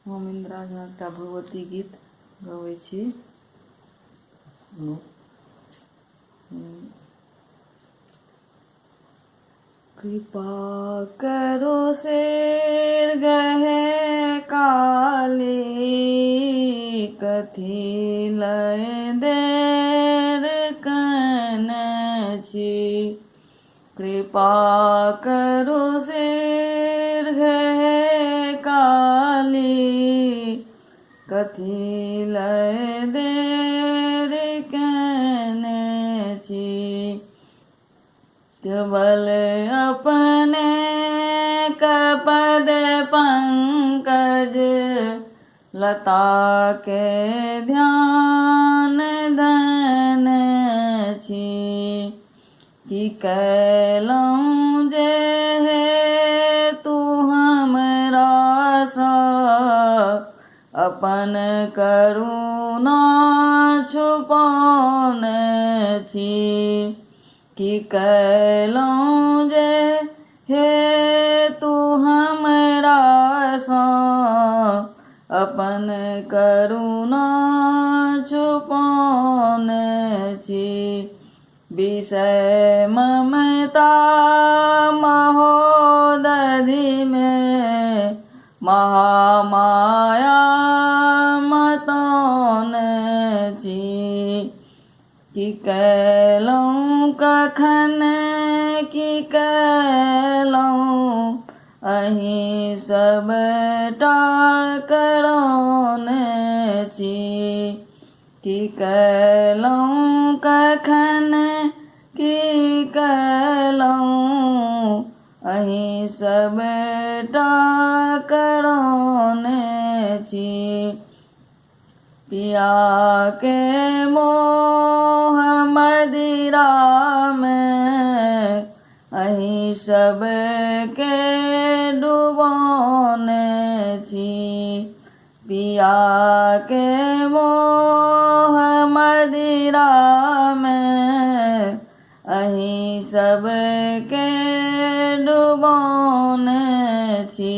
हम इंदिरा झा एकटा भगवती गीत गबै छी। सुनू। कृपा करो शेर गहे काली, कथी लय देर कने छी। कृपा करो शेर गहे काली, कथी लय देर कने छी। केवल अपने कपद पंकज लता के ध्यान धन छी। कि कैलहुँ जे तू हमरा सा अपन करुणा छुपौन छी। कि कैलहुँ जे हे तू हमरा सा अपन करुणा छुपौन छी। विषय ममता महोदधि में महामाया मतौन छी। कि कैलहुँ कखन कि कैलहुँ अहीं सबटा करौन छी। कि कैलहुँ कखन कि कैलहुँ अहीं सबटा करौन छी। पिया के मोह मदिरा में अहीं सबके डुबौन छी। पिया के मोह मदिरा में अहीं सबके डुबौन छी।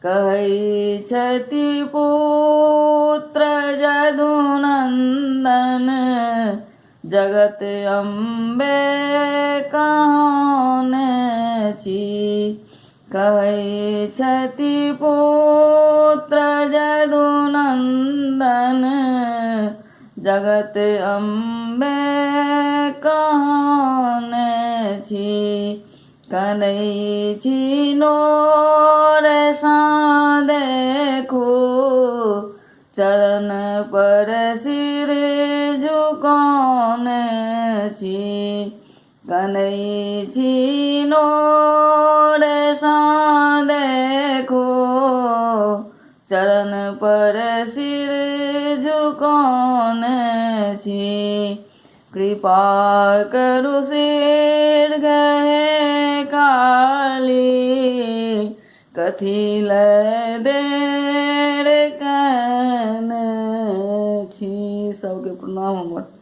कहै छथि पुत्र यदुनंदन जगत अम्बे कहाँन छी। कहै छथि पुत्र यदुनंदन जगत अम्बे कहाँन छी। कनै छी नोर सा देखू चरण पर सिर झुकौन छी। कनै छी नोर सा देखू चरण पर सिर झुकौन छी। कृपा करु शेर गहे काली, कथी लय देर कने छी। सबके प्रणाम हमर।